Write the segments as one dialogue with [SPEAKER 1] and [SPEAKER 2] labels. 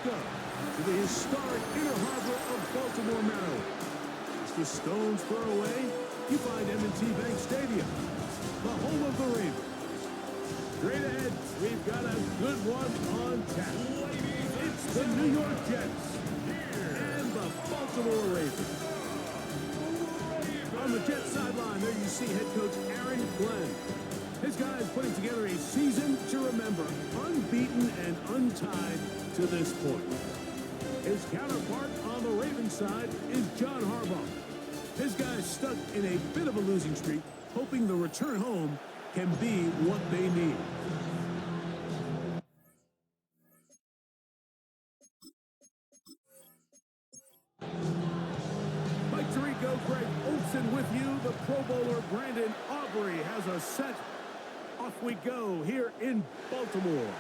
[SPEAKER 1] Welcome to the historic Inner Harbor of Baltimore, Maryland. It's the stone's throw away. You find M&T Bank Stadium, the home of the Ravens. Straight ahead, we've got a good one on tap. It's the New York Jets and the Baltimore Ravens. On the Jets sideline, there you see head coach Aaron Glenn. His guys putting together a season to remember, unbeaten and untied to this point. His counterpart on the Ravens side is John Harbaugh. His guys stuck in a bit of a losing streak, hoping the return home can be what they need. Mike Tirico, Greg Olsen with you. The Pro Bowler Brandon Aubrey has a set. Off we go here in Baltimore.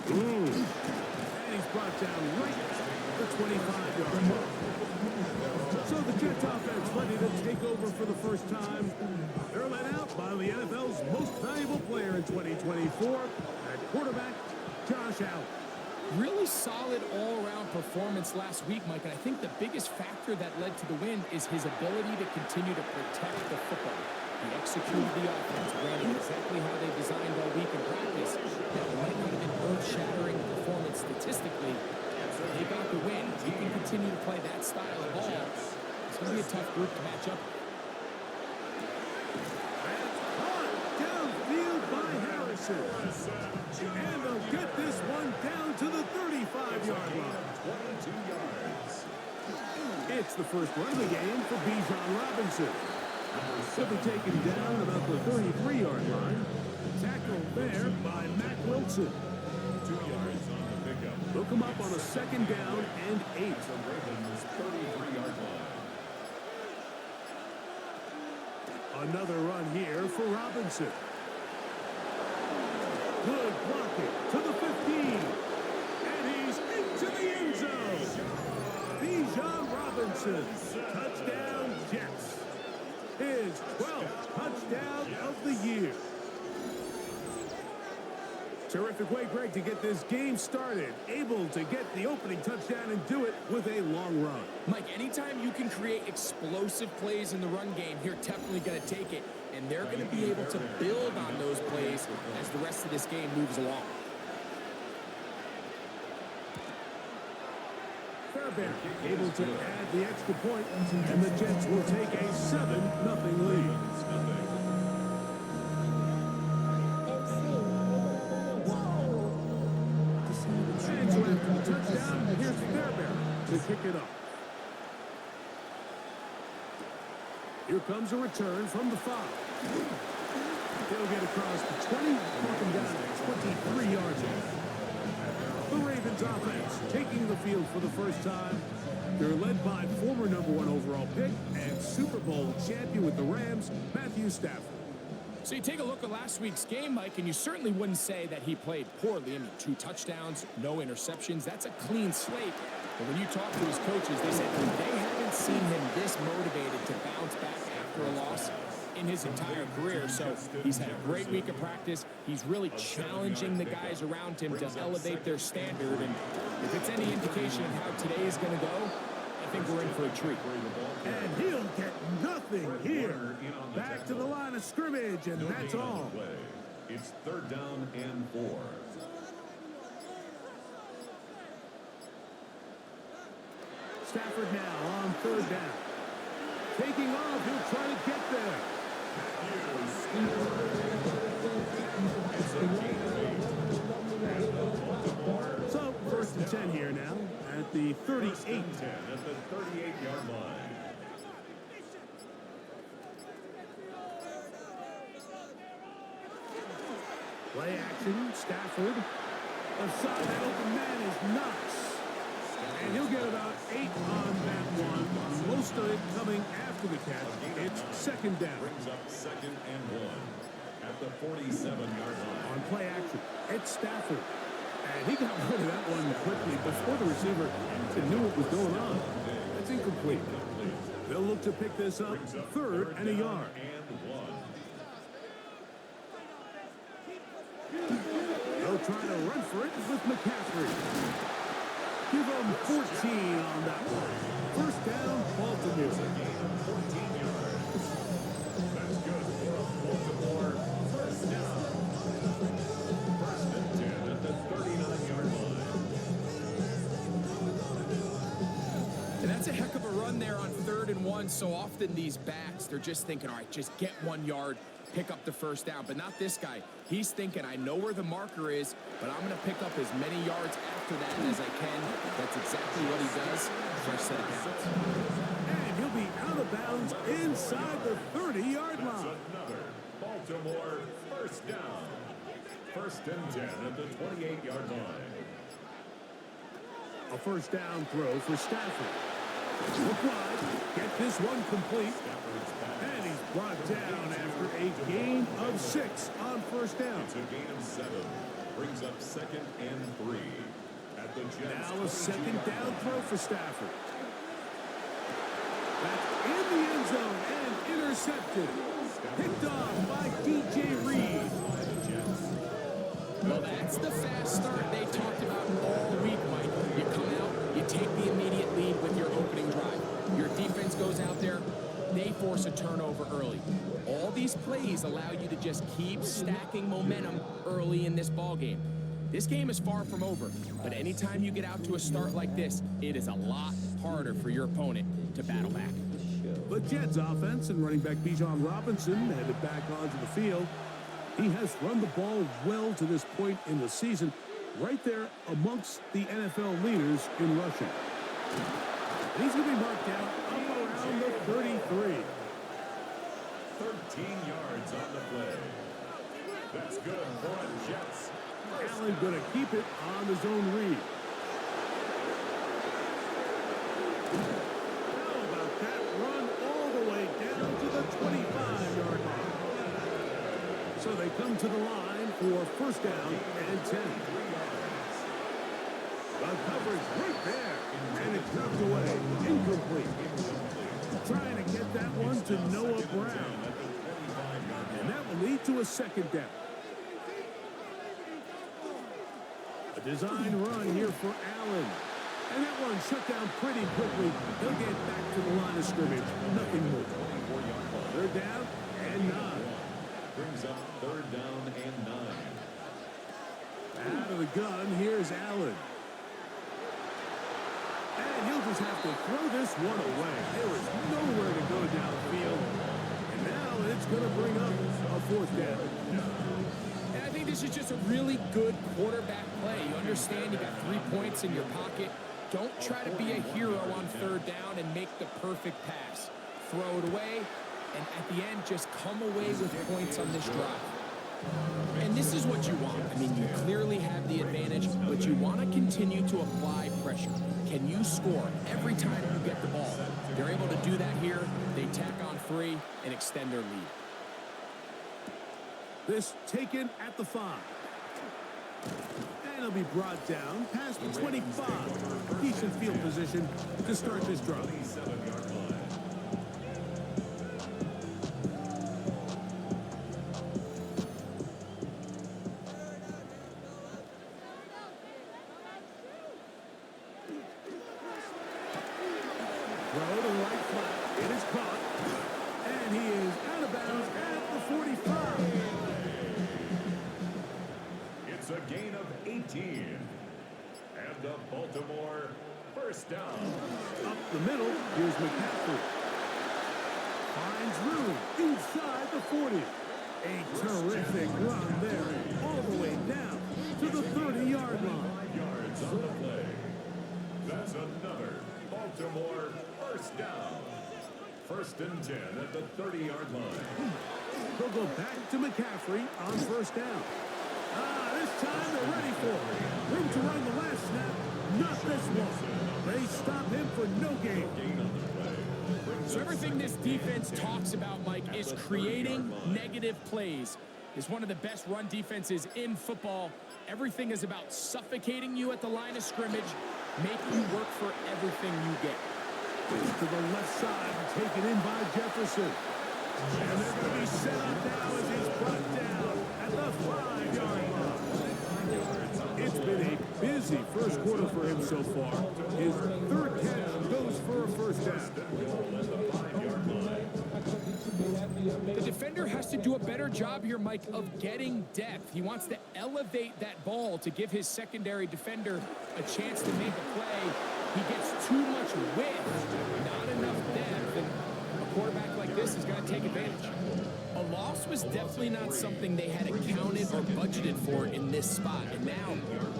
[SPEAKER 1] And he's brought down right at the 25-yard mark. So the Jets offense ready to take over for the first time. They're led out by the NFL's most valuable player in 2024 at quarterback, Josh Allen.
[SPEAKER 2] Really solid all-around performance last week, Mike, and I think the biggest factor that led to the win is his ability to continue to protect the football. He executed the offense, ran it exactly how they designed all week in practice. That might not have been earth-shattering performance statistically. They got the win. If he can continue to play that style of ball, it's going to be a tough group to match up.
[SPEAKER 1] Downfield by Harrison. And they'll get this one down to the 35-yard line.
[SPEAKER 3] 22 yards.
[SPEAKER 1] It's the first run of the game for Bijan Robinson. He'll be taken down about the 33-yard line. Tackled there by Mack Wilson.
[SPEAKER 3] 2 yards on the pickup.
[SPEAKER 1] They'll come up on a second down and 8.
[SPEAKER 3] The Ravens' 33-yard line.
[SPEAKER 1] Another run here for Robinson. Good blocking to the 15. And he's into the end zone. Bijan Robinson. Touchdown, Jets. His 12th touchdown of the year. Terrific way, Greg, to get this game started. Able to get the opening touchdown and do it with a long run.
[SPEAKER 2] Mike, anytime you can create explosive plays in the run game, you're definitely going to take it. And they're going to be able to build on those plays as the rest of this game moves along.
[SPEAKER 1] Fairbairn able to add the extra point, and the Jets will take a 7-0 lead. And so after the touchdown, here's Fairbairn to kick it up. Here comes a return from the 5. They'll get across the 20, walking down to 23 yards. The Ravens offense taking the field for the first time. They're led by former #1 overall pick and Super Bowl champion with the Rams, Matthew Stafford.
[SPEAKER 2] So you take a look at last week's game, Mike, and you certainly wouldn't say that he played poorly. I mean, 2 touchdowns, no interceptions. That's a clean slate. But when you talk to his coaches, they said they haven't seen him this motivated to bounce back after a loss in his entire career. So he's had a great week of practice. He's really challenging the guys around him to elevate their standard. And if it's any indication of how today is going to go, I think we're in for a treat.
[SPEAKER 1] And he'll get nothing here. Back to the line of scrimmage, and that's all.
[SPEAKER 3] It's 3rd down and 4.
[SPEAKER 1] Stafford now on 3rd down. Taking off, he'll try to get there. So, 1st and 10 here now at the 38.
[SPEAKER 3] 10 at the 38-yard line.
[SPEAKER 1] Play action, Stafford. Aside that open man is Knox. And he'll get about 8 on that one. Most of it coming after the catch. It's 2nd down.
[SPEAKER 3] Brings up 2nd and 1 at the 47-yard line.
[SPEAKER 1] On play action, it's Stafford. And he got rid of that one quickly before the receiver knew what was going on. That's incomplete. They'll look to pick this up 3rd and a yard. They'll try to run for it with McCaffrey. Give them 14 on that one. First down, Baltimore.
[SPEAKER 3] Gain of 14 yards. That's good for a Baltimore first down. First and 10 at the 39-yard line.
[SPEAKER 2] And that's a heck of a run there on 3rd and 1. So often these backs, they're just thinking, all right, just get 1 yard, pick up the first down. But not this guy. He's thinking, I know where the marker is, but I'm going to pick up as many yards after that as I can. That's exactly what he does. First set of downs.
[SPEAKER 1] And he'll be out of bounds inside the 30-yard
[SPEAKER 3] That's
[SPEAKER 1] line.
[SPEAKER 3] another Baltimore first down. First and 10 at the 28-yard line.
[SPEAKER 1] A first down throw for Stafford. Look wide. Get this one complete. And he's brought down after a gain of 6 on first down.
[SPEAKER 3] It's a gain of 7. Brings up 2nd and 3. At the Jets.
[SPEAKER 1] Now a second down throw for Stafford. That's in the end zone and intercepted. Picked off by DJ Reed.
[SPEAKER 2] Well, that's the fast start they talked about all week, Mike. You come out, you take the immediate lead with your opening drive. Your defense goes out there, they force a turnover early. All these plays allow you to just keep stacking momentum early in this ball game. This game is far from over, but anytime you get out to a start like this, it is a lot harder for your opponent to battle back.
[SPEAKER 1] The Jets offense and running back Bijan Robinson headed back onto the field. He has run the ball well to this point in the season, right there amongst the NFL leaders in rushing. And he's going to be marked down up around the 33.
[SPEAKER 3] 13 yards on the play. That's good for the Jets.
[SPEAKER 1] Allen going to keep it on his own read. How about that run all the way down to the 25-yard line? So they come to the line for first down and 10. The coverage right there. And it's knocked away. Incomplete. Trying to get that one to Noah Brown. And that will lead to a second down. A design run here for Allen. And that one shut down pretty quickly. He'll get back to the line of scrimmage. Nothing more. Third down and 9.
[SPEAKER 3] Brings up 3rd down and 9.
[SPEAKER 1] Out of the gun, here's Allen. And he'll just have to throw this one away. There is nowhere to go downfield. And now it's going to bring up a fourth down.
[SPEAKER 2] And I think this is just a really good quarterback play. You understand you got 3 points in your pocket. Don't try to be a hero on 3rd down and make the perfect pass. Throw it away, and at the end, just come away with points on this drive. And this is what you want. I mean, you clearly have the advantage, but you want to continue to apply pressure. Can you score every time you get the ball? They're able to do that here. They tack on 3 and extend their lead.
[SPEAKER 1] This taken at the 5. And he'll be brought down past the 25. Decent field position to start this drive.
[SPEAKER 3] 27-yard line.
[SPEAKER 1] Throw to the right flat. It is caught. And he is out of bounds at the 45.
[SPEAKER 3] It's a gain of 18. And the Baltimore first down.
[SPEAKER 1] Up the middle, here's McCaffrey. Finds room inside the 40. A terrific run there, all the way down to the 30-yard line.
[SPEAKER 3] 5 yards on the play. That's another Baltimore first down. First and 10 at the 30-yard line.
[SPEAKER 1] They'll go back to McCaffrey on first down. This time they're ready for it. Room to run the last snap. Not this one. They stop him for no gain.
[SPEAKER 2] So everything this defense talks about, Mike, is creating negative plays. It's one of the best run defenses in football. Everything is about suffocating you at the line of scrimmage, making you work for everything you get.
[SPEAKER 1] To the left side, taken in by Jefferson. And they're going to be set up now as he's brought down at the 5-yard line. It's been a busy first quarter for him so far. His third catch goes for a first down.
[SPEAKER 2] The defender has to do a better job here, Mike, of getting depth. He wants to elevate that ball to give his secondary defender a chance to make a play. He gets too much width, not enough depth, and a quarterback like this is going to take advantage. A loss was definitely not something they had accounted or budgeted for in this spot, and now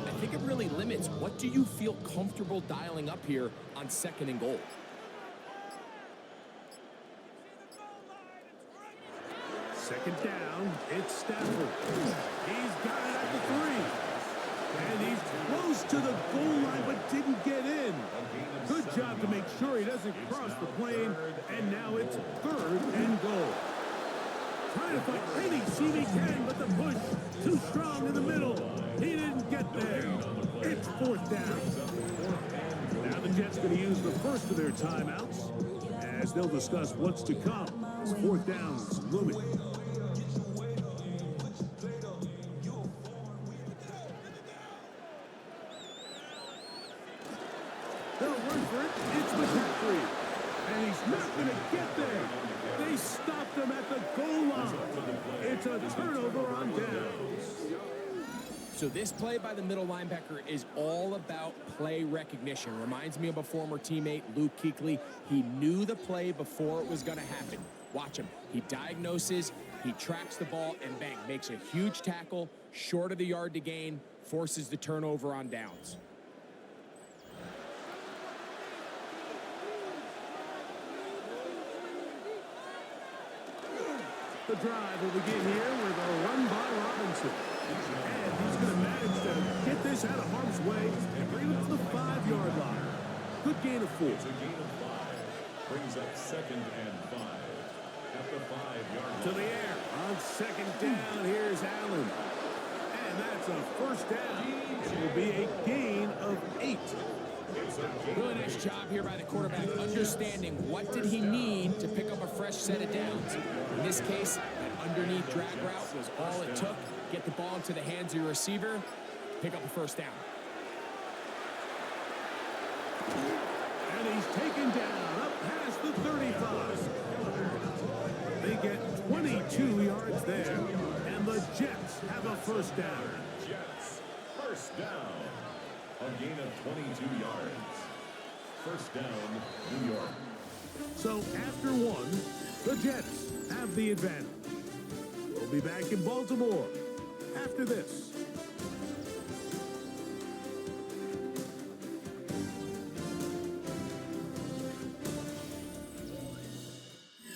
[SPEAKER 2] I think it really limits what do you feel comfortable dialing up here on 2nd and goal.
[SPEAKER 1] Second down, it's Stafford. He's got it at the 3. And he's close to the goal line, but didn't get in. Good job to make sure he doesn't cross the plane. And now it's 3rd and goal. Trying to find any seam he can, but the push too strong in the middle. He didn't get there. It's 4th down. Now the Jets going to use the first of their timeouts as they'll discuss what's to come. 4th down's looming. They'll run for it. It's McCaffrey. And he's not going to get there. They stopped him at the goal line. It's a turnover on downs.
[SPEAKER 2] So this play by the middle linebacker is all about play recognition. Reminds me of a former teammate, Luke Kuechly. He knew the play before it was going to happen. Watch him. He diagnoses, he tracks the ball, and bang, makes a huge tackle, short of the yard to gain, forces the turnover on downs.
[SPEAKER 1] The drive will begin here with a run by Robinson. And he's going to manage to get this out of harm's way and bring it to the 5-yard line. Good gain of 4.
[SPEAKER 3] It's a gain of 5. Brings up 2nd and 5. At the 5-yard line.
[SPEAKER 1] To the air. On 2nd down, here's Allen. And that's a first down. It will be a gain of 8.
[SPEAKER 2] Really nice job here by the quarterback, understanding what did he need to pick up a fresh set of downs. In this case, an underneath drag route was all it took. Get the ball into the hands of your receiver, pick up a first down.
[SPEAKER 1] And he's taken down up past the 35. They get 22 yards there. And the Jets have a first down.
[SPEAKER 3] Jets, first down. A gain of 22 yards. First down, New York.
[SPEAKER 1] So after 1, the Jets have the advantage. We'll be back in Baltimore after this.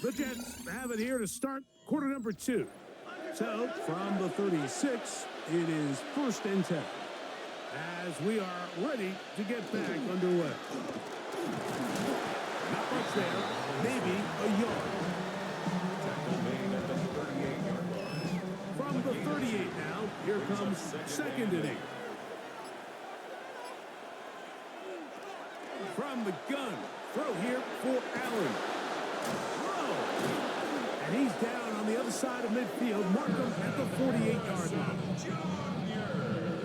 [SPEAKER 1] The Jets have it here to start quarter number 2. So from the 36, it is 1st and 10. As we are ready to get back underway. Not much there, maybe a yard. From the 38 now, here comes 2nd and 8. From the gun, throw here for Allen. Throw! And he's down on the other side of midfield. Mark him at the 48-yard line.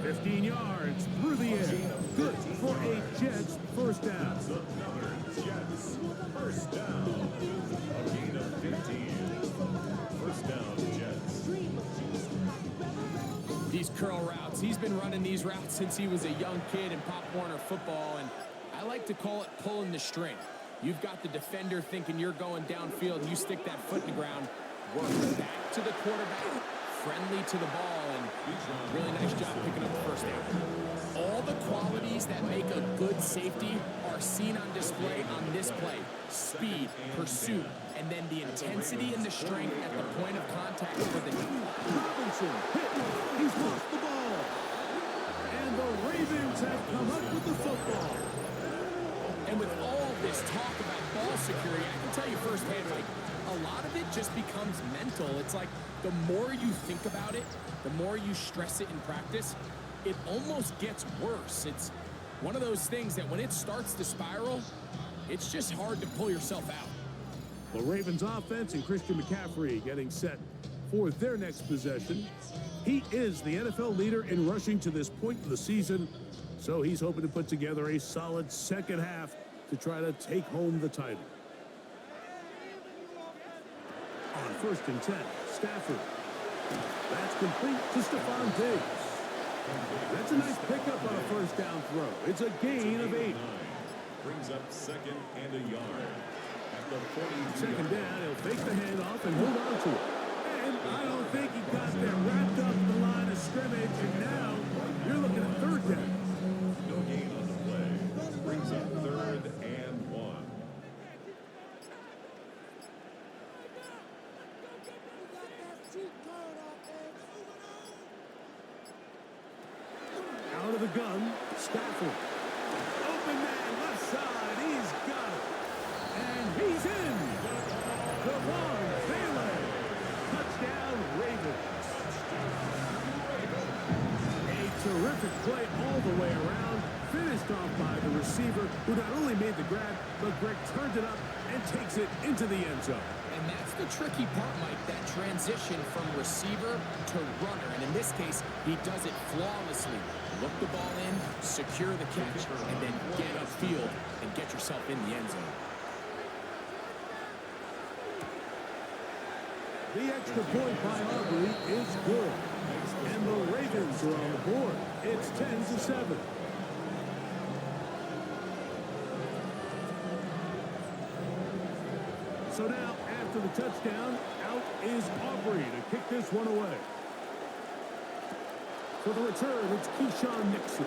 [SPEAKER 1] 15 yards through the air. Good for a Jets first down.
[SPEAKER 3] Jets, first down. A gain of 15. First down, Jets.
[SPEAKER 2] These curl routes, he's been running these routes since he was a young kid in Pop Warner football, and I like to call it pulling the string. You've got the defender thinking you're going downfield, and you stick that foot in the ground, work back to the quarterback, friendly to the ball, and really nice job picking up the first down. All the qualities that make a good safety are seen on display on this play. Speed, pursuit, and then the intensity and the strength at the point of contact for the knee.
[SPEAKER 1] Robinson hit. He's lost the ball. And the Ravens have come up with the football.
[SPEAKER 2] And with all this talk about ball security, I can tell you firsthand, like, a lot of it just becomes mental. It's like the more you think about it, the more you stress it in practice, it almost gets worse. It's one of those things that when it starts to spiral, it's just hard to pull yourself out.
[SPEAKER 1] The Ravens offense and Christian McCaffrey getting set for their next possession. He is the NFL leader in rushing to this point in the season, so he's hoping to put together a solid second half to try to take home the title. On 1st and 10, Stafford. That's complete to Stephon Diggs. That's a nice pickup on a first down throw. It's a gain of 8.
[SPEAKER 3] Brings up 2nd and a yard. At the 42.
[SPEAKER 1] 2nd down, he'll fake the handoff and hold on to it. And I don't think he got there wrapped up in the line of scrimmage, and now you're looking at 3rd down.
[SPEAKER 3] No gain on the play. Brings up 3rd and 1.
[SPEAKER 1] Out of the gun, Stafford. Open man, left side, he's got it. And he's in. Devon Bailey. Touchdown, Ravens. A terrific play all the way around. Finished off by the receiver, who not only made the grab, but Greg turned it up and takes it into the end zone.
[SPEAKER 2] And that's the tricky part, Mike, that transition from receiver to runner. And in this case, he does it flawlessly. Look the ball in, secure the catch, and then get upfield and get yourself in the end zone.
[SPEAKER 1] The extra point by Aubrey is good. And the Ravens are on the board. It's 10-7. So now, after the touchdown, out is Aubrey to kick this one away. For the return, it's Keyshawn Nixon.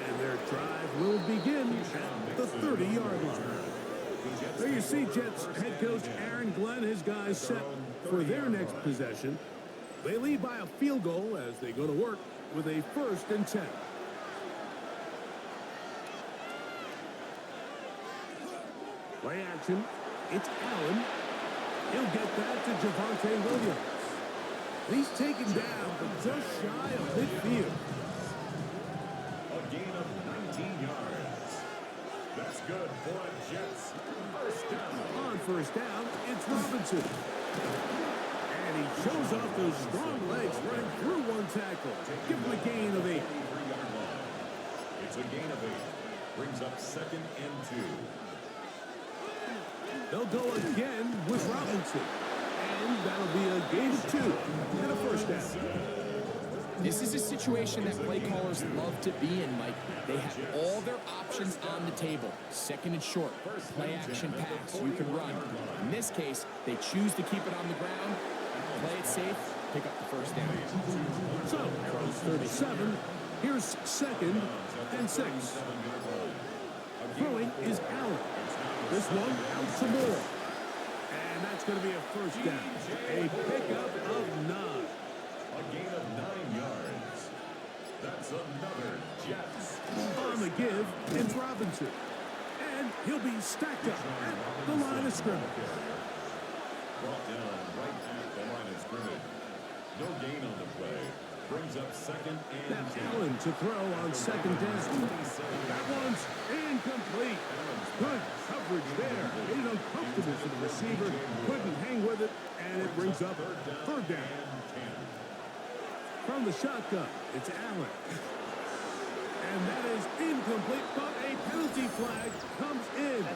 [SPEAKER 1] And their drive will begin at the 30-yard line. There you see Jets head coach Aaron Glenn, his guys set for their next possession. They lead by a field goal as they go to work with a 1st and 10. Play action. It's Allen. He'll get that to Javonte Williams. He's taken down, but just shy of midfield.
[SPEAKER 3] A gain of 19 yards. That's good for the Jets. 1st down.
[SPEAKER 1] On 1st down, it's Robinson. And he shows off those strong legs running through one tackle. Give him a gain of 8.
[SPEAKER 3] It's a gain of 8. Brings up 2nd and 2.
[SPEAKER 1] They'll go again with Robinson. And that'll be a gain of 2 and a 1st down.
[SPEAKER 2] This is a situation that play callers love to be in, Mike. They have all their options on the table. 2nd and short, play action pass, you can run. In this case, they choose to keep it on the ground, play it safe, pick up the 1st down.
[SPEAKER 1] So, from 37, here's 2nd and 6. Throwing is Allen. This one out to Moore. And that's going to be a 1st down. A pickup of 9.
[SPEAKER 3] A gain of 9 yards. That's another Jets.
[SPEAKER 1] On the give, it's Robinson. And he'll be stacked up at the line of scrimmage.
[SPEAKER 3] Brought down right at the line of scrimmage. No gain on the play. Brings up 2nd and
[SPEAKER 1] That's
[SPEAKER 3] 10.
[SPEAKER 1] Allen to throw on 2nd down. That one's incomplete. Good coverage there. Made it uncomfortable for the receiver. Couldn't hang with it, and it brings up 3rd down. From the shotgun, it's Allen. And that is incomplete, but a penalty flag comes in.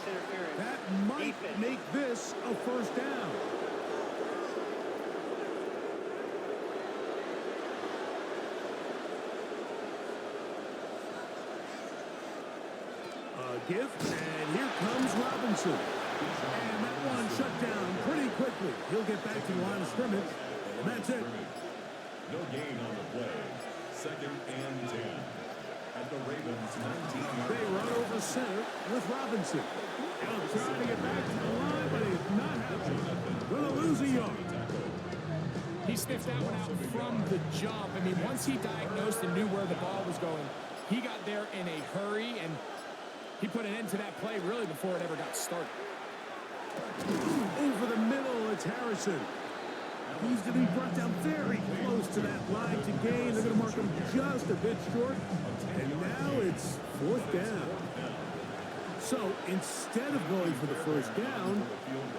[SPEAKER 1] That might make this a 1st down. Give, and here comes Robinson. And that one shut down pretty quickly. He'll get back to the line of scrimmage, and that's it.
[SPEAKER 3] No gain on the play. 2nd and 10. At the Ravens 19.
[SPEAKER 1] They run over center with Robinson. He'll try to get back to the line, but he's not happening. Gonna lose a yard.
[SPEAKER 2] He sniffed that one out from the jump. I mean, once he diagnosed and knew where the ball was going, he got there in a hurry, and he put an end to that play really before it ever got started.
[SPEAKER 1] Over the middle, it's Harrison. He's to be brought down very close to that line to gain. They're going to mark him just a bit short. And now it's 4th down. So instead of going for the 1st down,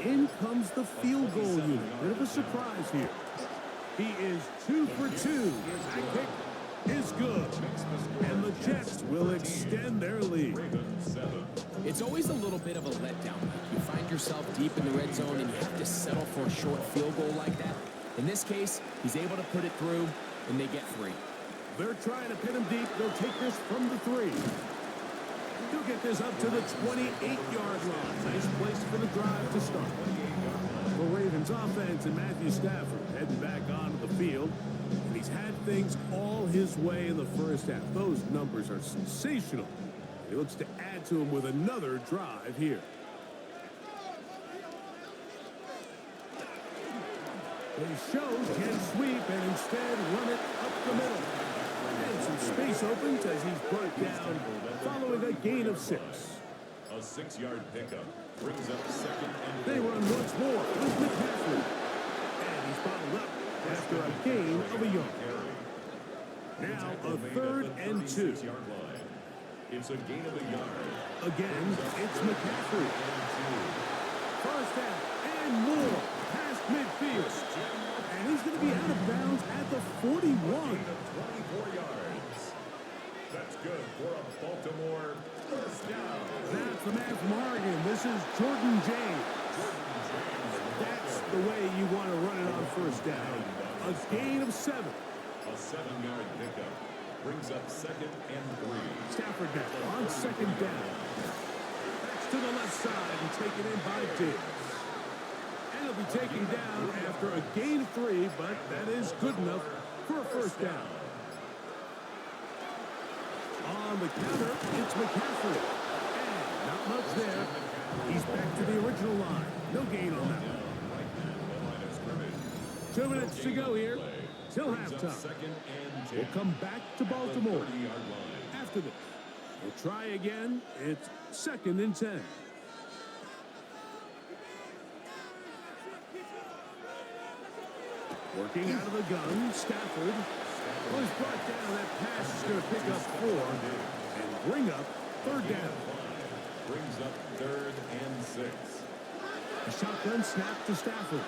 [SPEAKER 1] in comes the field goal unit. Bit of a surprise here. He is 2 for 2. That kick is good. And the Jets will extend their lead.
[SPEAKER 2] It's always a little bit of a letdown. You find yourself deep in the red zone and you have to settle for a short field goal like that. In this case, he's able to put it through, and they get 3.
[SPEAKER 1] They're trying to pin him deep. They'll take this from the 3. He'll get this up to the 28-yard line. Nice place for the drive to start. The Ravens offense and Matthew Stafford heading back onto the field. And he's had things all his way in the first half. Those numbers are sensational. He looks to add to him with another drive here. They show can't sweep and instead run it up the middle. And some space opens as he's brought down following a gain of 6.
[SPEAKER 3] A 6-yard pickup brings up second and
[SPEAKER 1] They run once more with McCaffrey. And he's bottled up after a gain of a yard. Now a 3rd and 2.
[SPEAKER 3] It's a gain of a yard.
[SPEAKER 1] Again, it's McCaffrey. First down and more past midfield. And he's going to be out of bounds at the 41.
[SPEAKER 3] 24 yards. That's good for a Baltimore first down.
[SPEAKER 1] That's the man from Oregon. This is Jordan James. That's the way you want to run it on first down. A gain of 7.
[SPEAKER 3] A 7-yard pickup brings up second and 3.
[SPEAKER 1] Stafford now on second down. That's to the left side and taken in by Diggs. And he'll be taken down after a gain of 3, but that is good enough for a first down. On the counter, it's McCaffrey. And not much there. He's back to the original line. No gain on that one. 2 minutes to go here till halftime. We'll come back to Baltimore after this. We'll try again. It's 2nd and 10. Working out of the gun, Stafford was brought down. That pass is going to pick up 4 and bring up 3rd down.
[SPEAKER 3] Brings up 3rd and 6.
[SPEAKER 1] A shotgun snap to Stafford.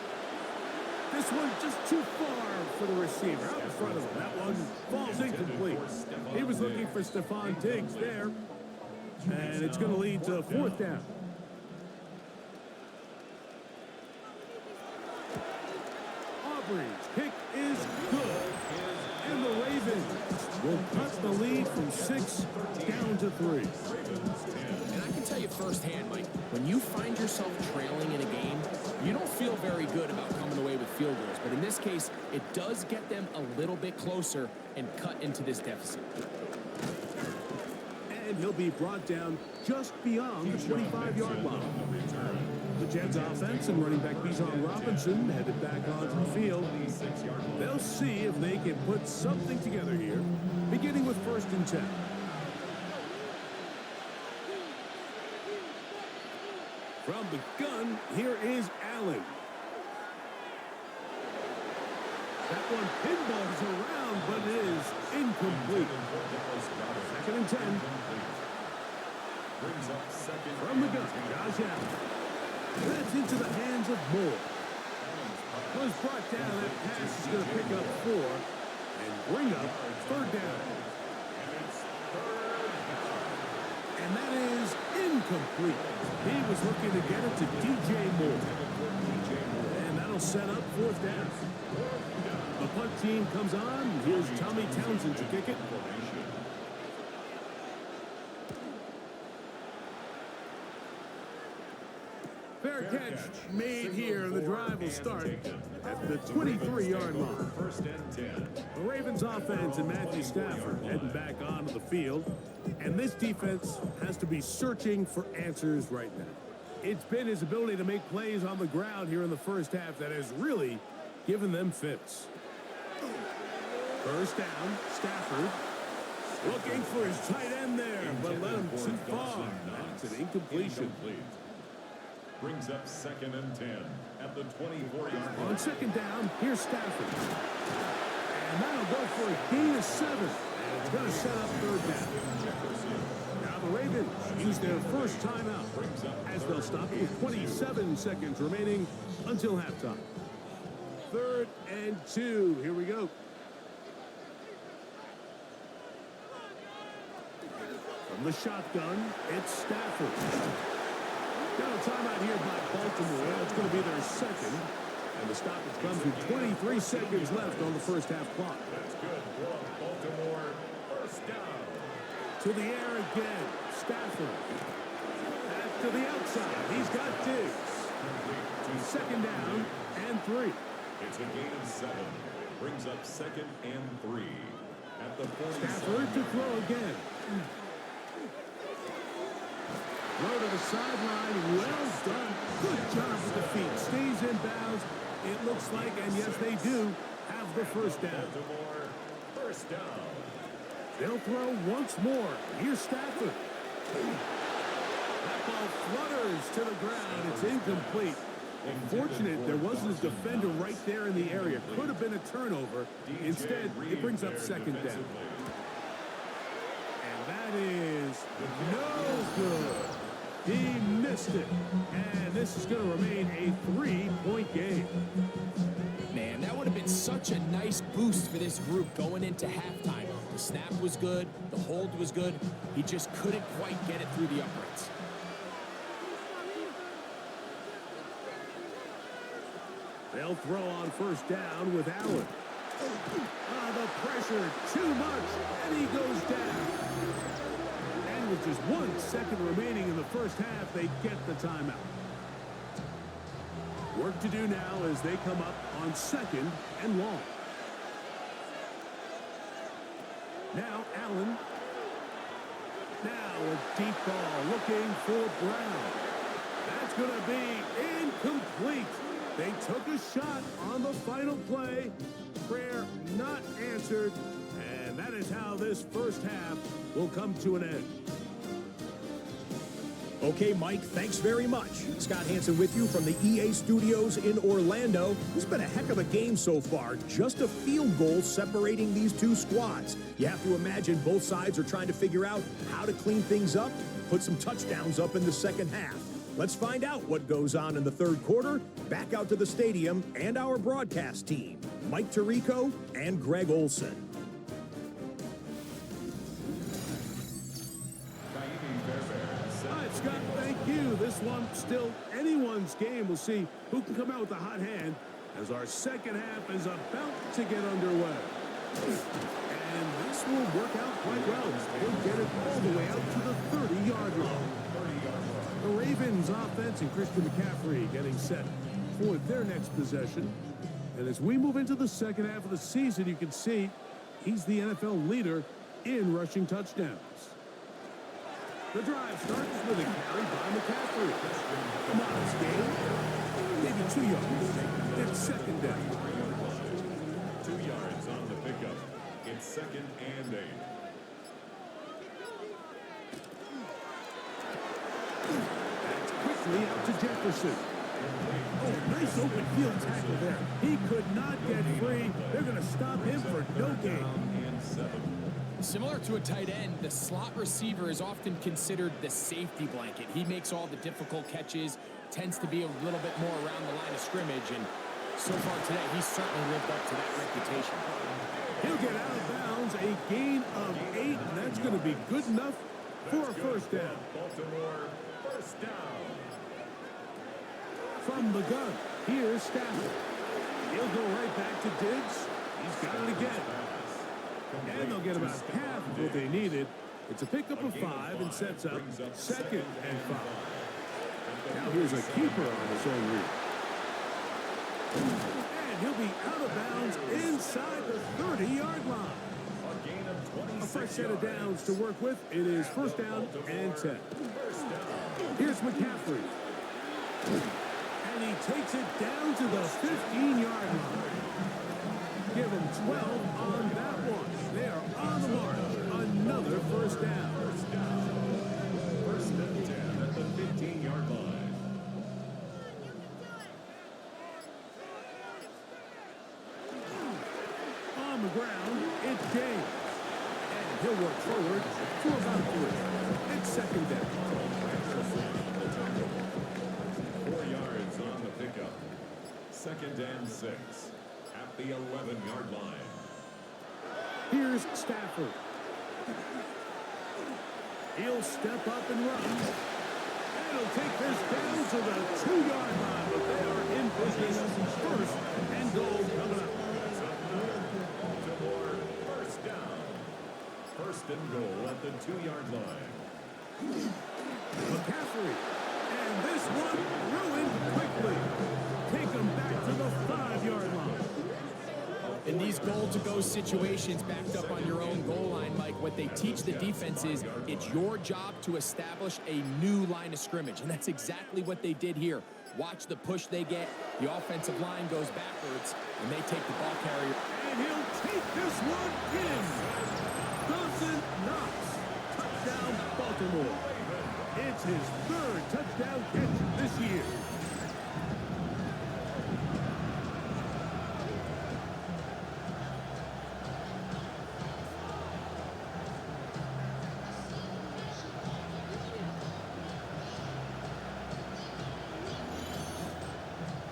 [SPEAKER 1] This one just too far for the receiver. Out in front of him. That one falls incomplete. He was looking for Stephon Diggs there. And it's going to lead to 4th down. Aubrey's kick is good. And the Ravens will cut the lead from 6 down to 3.
[SPEAKER 2] And I can tell you firsthand, Mike, when you find yourself trailing in a game, you don't feel very good about coming away with field goals. But in this case, it does get them a little bit closer and cut into this deficit.
[SPEAKER 1] And he'll be brought down just beyond the 25-yard line. The Jets offense and running back Bijan Robinson headed back onto the field. They'll see if they can put something together here, beginning with 1st and 10. From the gun, here is Allen. That one pinballs around, but it is incomplete. 2nd and 10.
[SPEAKER 3] Brings up second.
[SPEAKER 1] From the gun, Josh Allen. That's into the hands of Moore. Was brought down. That pass is going to pick up 4 and bring up 3rd down. And that is incomplete. He was looking to get it to DJ Moore. And that'll set up 4th down. The punt team comes on. Here's Tommy Townsend to kick it. Fair catch made here. The drive will start at the 23-yard line.
[SPEAKER 3] 1st and 10.
[SPEAKER 1] The Ravens offense and Matthew Stafford heading back onto the field. And this defense has to be searching for answers right now. It's been his ability to make plays on the ground here in the first half that has really given them fits. First down, Stafford looking for his tight end there, but let him too far. That's an incompletion.
[SPEAKER 3] Brings up 2nd and 10 at the 24-yard line.
[SPEAKER 1] On 2nd down, here's Stafford. And that'll go for a gain of 7. And it's going to set up 3rd down. Now the Ravens use their first timeout as they'll stop with 27 seconds remaining until halftime. 3rd and 2. Here we go. From the shotgun, it's Stafford. Now a timeout here by Baltimore. It's going to be their second. And the stoppage comes with 23 seconds left on the first half clock.
[SPEAKER 3] That's good for Baltimore. First down.
[SPEAKER 1] To the air again. Stafford. Back to the outside. He's got Diggs. Second down and 3.
[SPEAKER 3] It's a gain of 7. Brings up 2nd and 3. At the 47.
[SPEAKER 1] Stafford to throw again. Throw to the sideline. Well done. Good job with the feet. Stays in bounds. It looks like, and yes, they do, have the first down.
[SPEAKER 3] Baltimore. First down.
[SPEAKER 1] They'll throw once more. Here's Stafford. That ball flutters to the ground. It's incomplete. Unfortunate there wasn't a defender right there in the area. Could have been a turnover. Instead, it brings up second down. And that is no good. He missed it. And this is going to remain a 3-point game.
[SPEAKER 2] Man, that would have been such a nice boost for this group going into halftime. The snap was good. The hold was good. He just couldn't quite get it through the uprights.
[SPEAKER 1] They'll throw on first down with Allen. The pressure, too much, and he goes down. And with just 1 second remaining in the first half, they get the timeout. Work to do now as they come up on 2nd and long. Now Allen. Now a deep ball looking for Brown. That's going to be incomplete. They took a shot on the final play. Prayer not answered. And that is how this first half will come to an end.
[SPEAKER 4] Okay, Mike, thanks very much. Scott Hansen with you from the EA Studios in Orlando. It's been a heck of a game so far. Just a field goal separating these two squads. You have to imagine both sides are trying to figure out how to clean things up, put some touchdowns up in the second half. Let's find out what goes on in the third quarter. Back out to the stadium and our broadcast team, Mike Tirico and Greg Olson.
[SPEAKER 1] Scott, thank you. This one still anyone's game. We'll see who can come out with a hot hand as our second half is about to get underway. And this will work out quite well. They'll get it all the way out to the 30-yard line. The Ravens offense and Christian McCaffrey getting set for their next possession. And as we move into the second half of the season, you can see he's the NFL leader in rushing touchdowns. The drive starts with a carry by McCaffrey. Modest gain. Maybe 2 yards. It's second down.
[SPEAKER 3] 2 yards on the pickup. It's 2nd and 8.
[SPEAKER 1] That's quickly out to Jefferson. Oh, nice open field tackle there. He could not get free. They're going to stop him for no gain.
[SPEAKER 3] And 7.
[SPEAKER 2] Similar to a tight end, the slot receiver is often considered the safety blanket. He makes all the difficult catches, tends to be a little bit more around the line of scrimmage, and so far today, he's certainly lived up to that reputation.
[SPEAKER 1] He'll get out of bounds, a gain of 8, and that's going to be good enough for a first down.
[SPEAKER 3] Baltimore, first down.
[SPEAKER 1] From the gun, here's Stafford. He'll go right back to Diggs. He's got it again. And they'll get about half of what they needed. It's a pickup of 5 and sets up 2nd and 5. Now here's a keeper on his own read. And he'll be out of bounds inside the 30-yard line. A fresh set of downs to work with. It is first down and 10. Here's McCaffrey. And he takes it down to the 15-yard line. Give him 12 on that one. They are on the march. Another first down.
[SPEAKER 3] First and 10 at the 15-yard line.
[SPEAKER 1] On the ground, it's James. And he'll work forward to about 3. It's second down.
[SPEAKER 3] 4 yards on the pickup. 2nd and 6. the 11-yard line.
[SPEAKER 1] Here's Stafford. He'll step up and run. And he'll take this down to the 2-yard line, but they are in business. First and goal coming up.
[SPEAKER 3] Baltimore first down. First and goal at the 2-yard line.
[SPEAKER 1] McCaffrey. And this one ruined quickly. Take him back to the 5-yard line.
[SPEAKER 2] In these goal-to-go situations backed up on your own goal line, Mike, what they teach the defense is it's your job to establish a new line of scrimmage, and that's exactly what they did here. Watch the push they get. The offensive line goes backwards, and they take the ball carrier.
[SPEAKER 1] And he'll take this one in. Dawson Knox. Touchdown, Baltimore. It's his 3rd touchdown catch this year.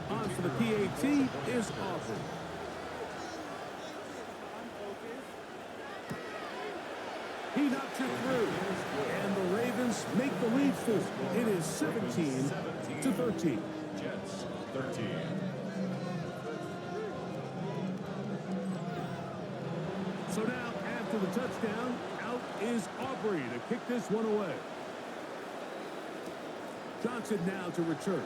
[SPEAKER 1] On for the PAT is Aubrey. He knocks it through. And the Ravens make the lead full. It is 17-13.
[SPEAKER 3] Jets 13.
[SPEAKER 1] So now, after the touchdown, out is Aubrey to kick this one away. Johnson now to return.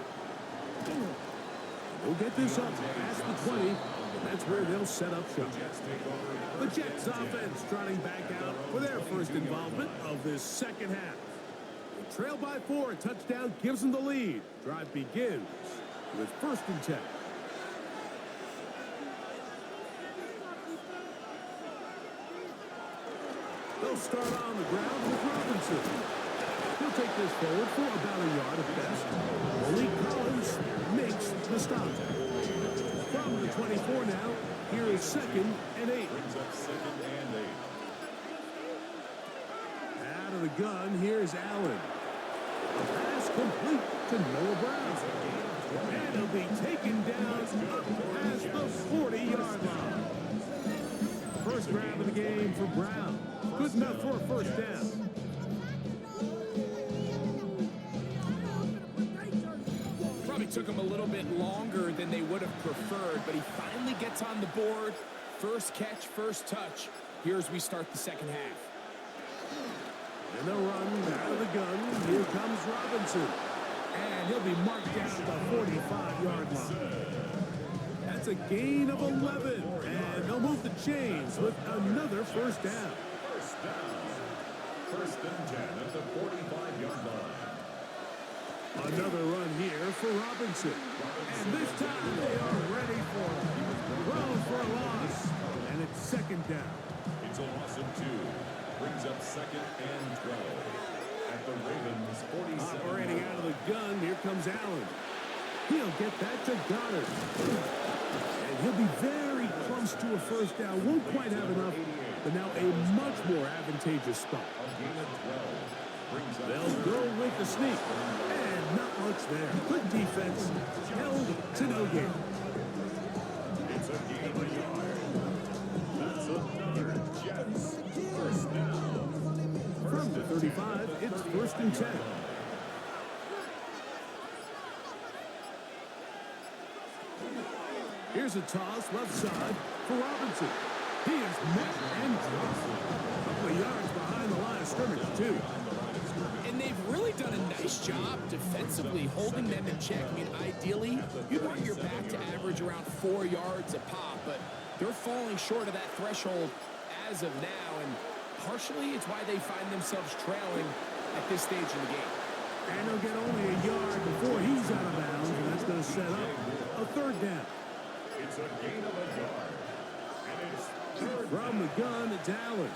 [SPEAKER 1] They'll get this up past the 20. That's where they'll set up shop. The Jets offense trotting back out for their first involvement of this second half. They trail by 4. A touchdown gives them the lead. Drive begins with 1st and 10. They'll start on the ground with Robinson. He'll take this forward for about a yard at best. Malik Collins makes the stop. From the 24 now, here is 2nd and 8.
[SPEAKER 3] Brings up 2nd and 8.
[SPEAKER 1] Out of the gun, here's Allen. A pass complete to Noah Brown. And he'll be taken down up past the 40-yard line. First grab of the game for Brown. Good enough for a first down.
[SPEAKER 2] Probably took him a little bit longer than they would have preferred, but he finally gets on the board. First catch, first touch. Here as we start the second half.
[SPEAKER 1] And they'll run out of the gun. Here comes Robinson. And he'll be marked down at the 45-yard line. That's a gain of 11. And they'll move the chains with another first down.
[SPEAKER 3] First down. 1st and 10 at the 45-yard line.
[SPEAKER 1] Another run here for Robinson. And this time they are ready for him. Thrown for a loss. And it's 2nd down.
[SPEAKER 3] It's a loss of 2. Brings up 2nd and 12. At the Ravens 47.
[SPEAKER 1] Operating out of the gun, here comes Allen. He'll get that to Goddard. And he'll be very close to a first down. Won't quite have enough, but now a much more advantageous spot.
[SPEAKER 3] A gain of 12. Brings up
[SPEAKER 1] They'll go with the sneak. And not much there. Good defense. Held to no gain.
[SPEAKER 3] It's a gain of a yard. That's another Jets. First down.
[SPEAKER 1] From the 35, it's 1st and 10. Here's a toss left side for Robinson. He is met and dropped. A couple of yards behind the line of scrimmage, too.
[SPEAKER 2] And they've really done a nice job defensively holding them in check. I mean, ideally, you want your back to average around 4 yards a pop, but they're falling short of that threshold as of now, and partially it's why they find themselves trailing at this stage in the game.
[SPEAKER 1] And he'll get only a yard before he's out of bounds, and that's going to set up a 3rd down.
[SPEAKER 3] It's a gain of a yard. And it's 3rd
[SPEAKER 1] From the gun, it's Allen.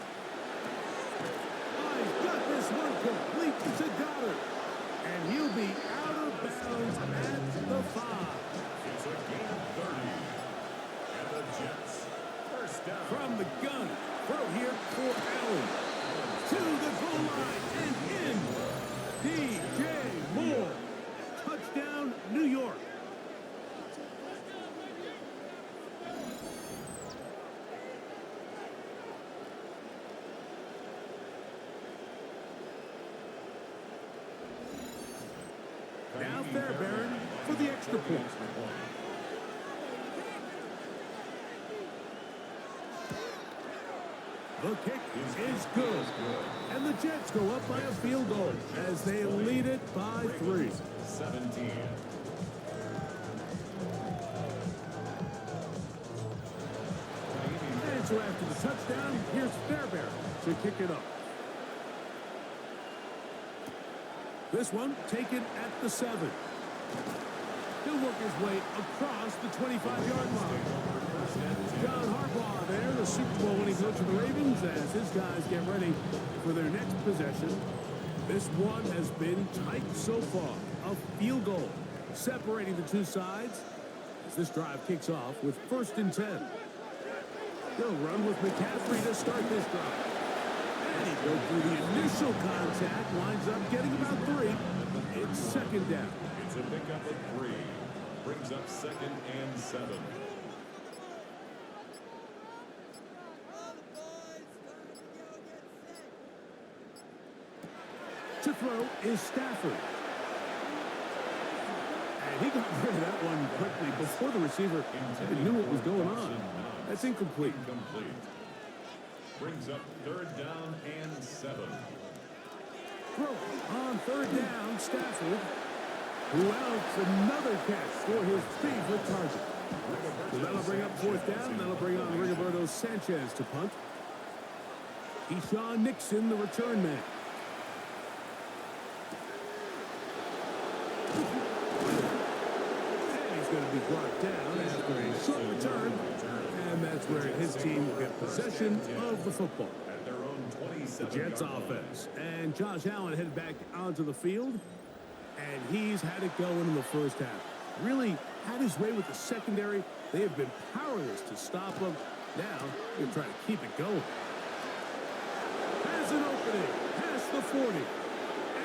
[SPEAKER 1] He's got this one complete to Goddard. And he'll be out of bounds at the 5.
[SPEAKER 3] It's a gain of 30. And the Jets. First down.
[SPEAKER 1] From the gun, throw here for Allen. To the goal line and in. DJ Moore. Touchdown, New York. Now Fairbairn for the extra point. The kick is good. And the Jets go up by a field goal as they lead it by 3.
[SPEAKER 3] 17.
[SPEAKER 1] And so after the touchdown, here's Fairbairn to kick it up. This one taken at the 7. He'll work his way across the 25-yard line. John Harbaugh there, the Super Bowl winning coach of the Ravens, as his guys get ready for their next possession. This one has been tight so far. A field goal separating the two sides as this drive kicks off with 1st and 10. They'll run with McCaffrey to start this drive. And he goes through the initial contact, winds up getting about 3. It's 2nd down.
[SPEAKER 3] It's a pickup of 3. Brings up 2nd and 7.
[SPEAKER 1] To throw is Stafford. And he got rid of that one quickly before the receiver even knew what was going on. That's incomplete.
[SPEAKER 3] Brings up 3rd down and 7.
[SPEAKER 1] Throw on 3rd down, Stafford, who outs another catch for his favorite target. So that'll bring up 4th down. That'll bring on Rigoberto Sanchez to punt. Keyshawn Nixon, the return man. And he's going to be brought down after a short return. And that's where his team will get possession of the football.
[SPEAKER 3] At their own
[SPEAKER 1] The Jets offense. And Josh Allen headed back onto the field. And he's had it going in the first half. Really had his way with the secondary. They have been powerless to stop him. Now, he'll try to keep it going. Has an opening. Past the 40.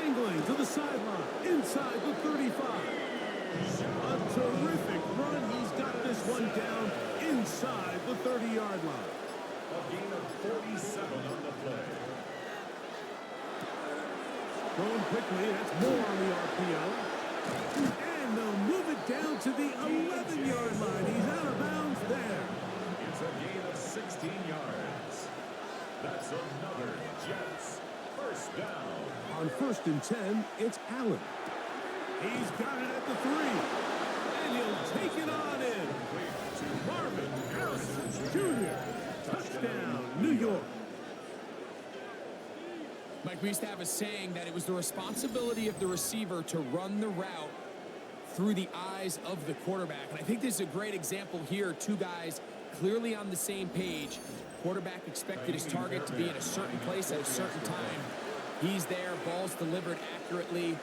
[SPEAKER 1] Angling to the sideline. Inside the 35. A terrific run. He's got this one down inside the 30-yard line.
[SPEAKER 3] A gain of 47 on the play.
[SPEAKER 1] Going quickly. That's more on the RPO. And they'll move it down to the 11-yard line. He's out of bounds there.
[SPEAKER 3] It's a gain of 16 yards. That's another Jets 1st down.
[SPEAKER 1] On 1st and 10, it's Allen. He's got it at the 3. And he'll take it on in. To Marvin Harrison Jr. Touchdown, New York.
[SPEAKER 2] Mike, we used to have a saying that it was the responsibility of the receiver to run the route through the eyes of the quarterback. And I think this is a great example here. Two guys clearly on the same page. Quarterback expected his target to be in a certain place at a certain time. He's there, ball's delivered accurately.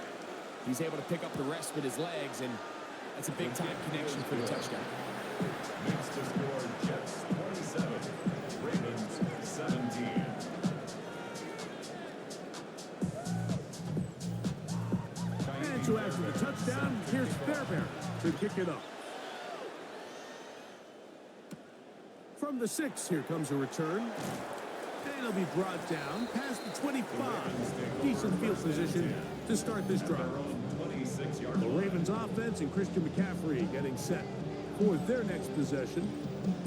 [SPEAKER 2] He's able to pick up the rest with his legs, and that's a big-time connection for the touchdown.
[SPEAKER 3] Next to score, Jets 27, Ravens 17.
[SPEAKER 1] And so after the touchdown, here's Fairbairn to kick it up. From the 6, here comes a return. And he'll be brought down past the 25. Decent field position to start this drive. The Ravens offense and Christian McCaffrey getting set for their next possession.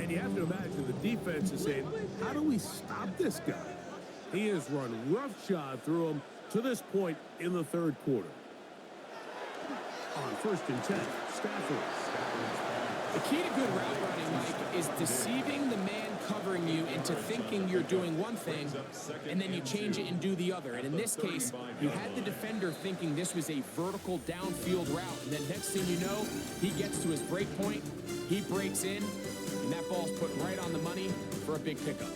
[SPEAKER 1] And you have to imagine the defense is saying, how do we stop this guy? He has run roughshod through him to this point in the 3rd quarter. On 1st and 10, Stafford.
[SPEAKER 2] The key to good route running, Mike, is deceiving the man covering you into thinking you're doing one thing, and then you change it and do the other. And in this case, you had the defender thinking this was a vertical downfield route. And then next thing you know, he gets to his break point, he breaks in, and that ball's put right on the money for a big pickup.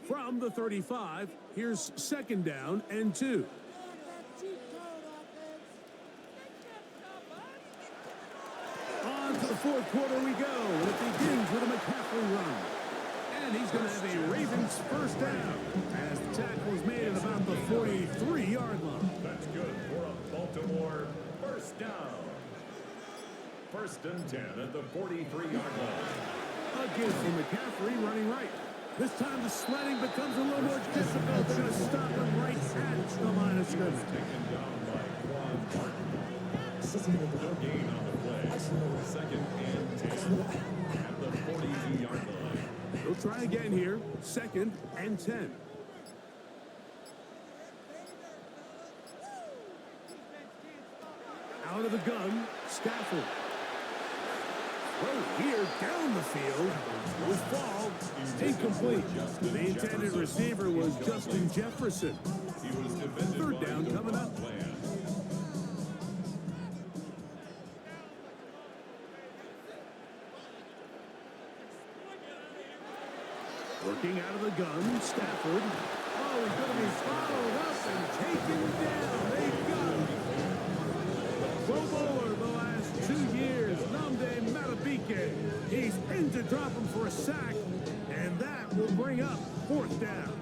[SPEAKER 1] From the 35, here's 2nd down and 2. On to the 4th quarter we go. And it begins with a McCaffrey run. And he's going to have a Ravens 1st down as the tackle is made at about the 43-yard line.
[SPEAKER 3] That's good for a Baltimore First down. First and 10 at the 43-yard line.
[SPEAKER 1] Again for McCaffrey running right. This time the sledding becomes a little more difficult. They're going to stop him right at the line of scrimmage.
[SPEAKER 3] Taken down by Quan Martin. No gain on the play. Second and 10 at the 42-yard line.
[SPEAKER 1] They'll try again here. Second and 10. Out of the gun, Stafford. Throw here down the field. Was ball incomplete. The intended receiver was Justin Jefferson.
[SPEAKER 3] He was defended
[SPEAKER 1] Third
[SPEAKER 3] by
[SPEAKER 1] down
[SPEAKER 3] the
[SPEAKER 1] coming up.
[SPEAKER 3] plan.
[SPEAKER 1] Working out of the gun, Stafford. Oh, he's going to be followed up and taken down. They got him. Pro Bowler the last 2 years, Namde Matabike. He's in to drop him for a sack, and that will bring up fourth down.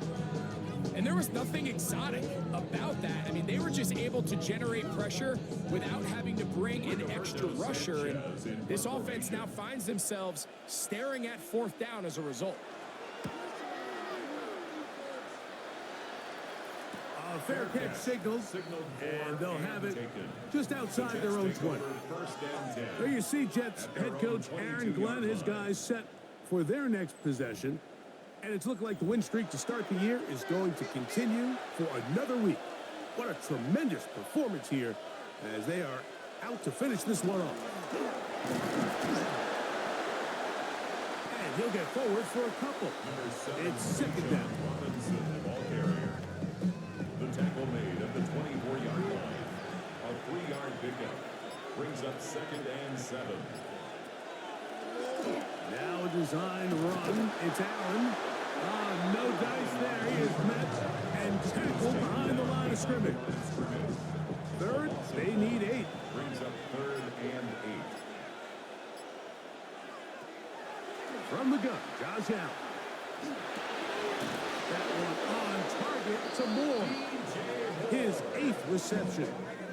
[SPEAKER 2] And there was nothing exotic about that. I mean, they were just able to generate pressure without having to bring an extra rusher. And this offense now finds themselves staring at fourth down as a result.
[SPEAKER 1] A fair catch signaled, and they'll have it just outside their own 20.
[SPEAKER 3] First and 10.
[SPEAKER 1] There you see Jets head coach Aaron Glenn, his guys set for their next possession. And it's looked like the win streak to start the year is going to continue for another week. What a tremendous performance here as they are out to finish this one off. And he'll get forward for a couple. It's second down.
[SPEAKER 3] Robinson, ball carrier. The tackle made at the 24-yard line. A 3-yard pickup brings up second and 7.
[SPEAKER 1] Now a designed run. It's Allen. No dice there. He is met and tackled behind the line of scrimmage. Third, they need 8.
[SPEAKER 3] Brings up third and 8.
[SPEAKER 1] From the gun, Josh Allen. That one on target to Moore. His 8th reception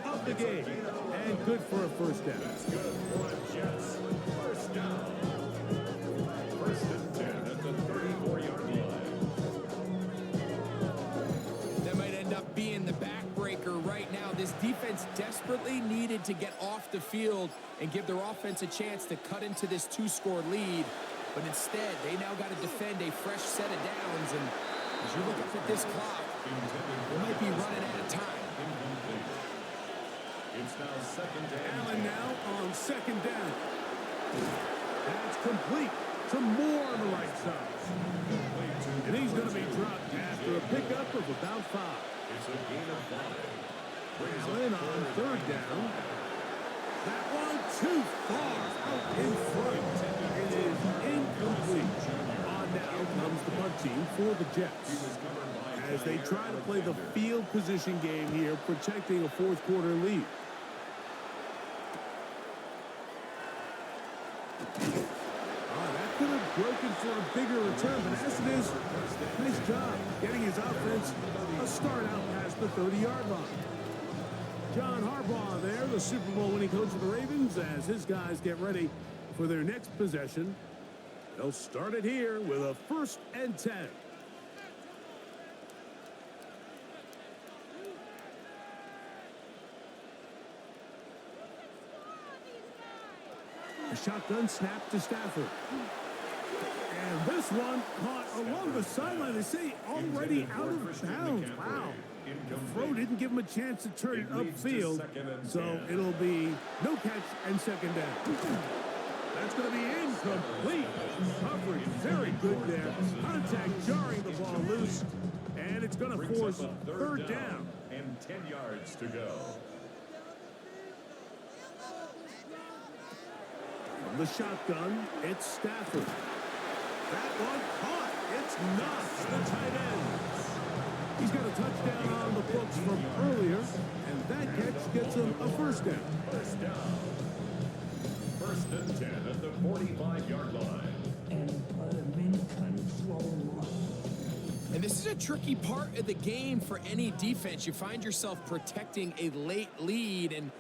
[SPEAKER 1] of the game. And good for a first down.
[SPEAKER 3] Good for the Jets. First down. First and 10 at the 34-yard line.
[SPEAKER 2] That might end up being the backbreaker right now. This defense desperately needed to get off the field and give their offense a chance to cut into this 2-score lead. But instead, they now got to defend a fresh set of downs. And as you look up at this clock, they might be running out of time.
[SPEAKER 3] Incomplete. It's now second and
[SPEAKER 1] Allen now on second down. That's complete to Moore on the right side. And he's going to be dropped after a pickup of about 5.
[SPEAKER 3] It's a gain of 5.
[SPEAKER 1] Allen on third down. That one too far out in front. It is incomplete. On now comes the punt team for the Jets as they try to play the field position game here, protecting a fourth-quarter lead. That could have broken for a bigger return, but as it is, nice job getting his offense a start out past the 30-yard line. John Harbaugh there, the Super Bowl winning coach of the Ravens, as his guys get ready for their next possession. They'll start it here with a first and 10. A shotgun snap to Stafford. And this one caught along the sideline. They say already out of bounds. Wow. The throw didn't give him a chance to turn it upfield. So it'll be no catch and second down. That's going to be incomplete. Coverage very good there. Contact jarring the ball loose. And it's going to force third down.
[SPEAKER 3] And 10 yards to go.
[SPEAKER 1] From the shotgun, it's Stafford. That one caught. It's Knox, the tight end. He's got a touchdown on the books from earlier, and that catch gets him a first down.
[SPEAKER 3] First down. First and 10 at the 45-yard line.
[SPEAKER 2] And this is a tricky part of the game for any defense. You find yourself protecting a late lead, and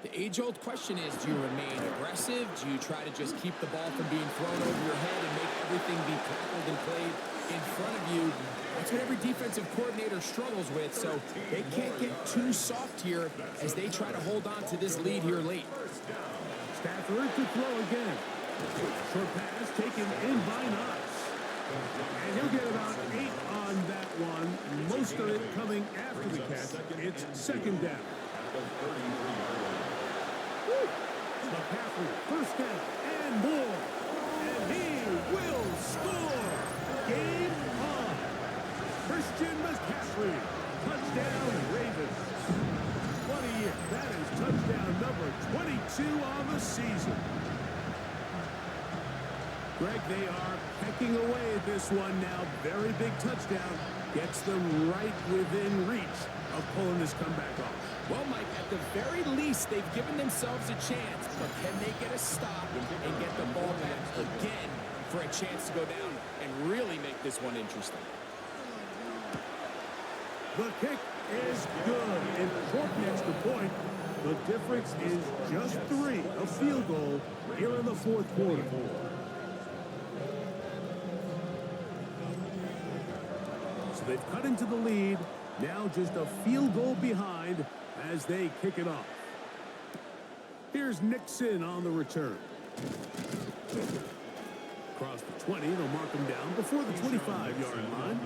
[SPEAKER 2] The age-old question is, do you remain aggressive? Do you try to just keep the ball from being thrown over your head and make everything be tackled and played in front of you? That's what every defensive coordinator struggles with, so they can't get too soft here as they try to hold on to this lead here late.
[SPEAKER 1] Stafford to throw again. Short pass taken in by Knox. And he'll get about 8 on that one. Most of it coming after the catch. It's second down. McCaffrey, first down and more. And he will score. Game on. Christian McCaffrey. Touchdown Ravens. What a year. That is touchdown number 22 on the season. Greg, they are pecking away at this one now. Very big touchdown. Gets them right within reach of pulling this comeback off.
[SPEAKER 2] Well, Mike, at the very least, they've given themselves a chance, but can they get a stop and get the ball back again for a chance to go down and really make this one interesting?
[SPEAKER 1] The kick is good. Important extra point. The difference is just 3, a field goal here in the fourth quarter. So they've cut into the lead. Now just a field goal behind as they kick it off. Here's Nixon on the return. Across the 20, they'll mark him down before the 25-yard line.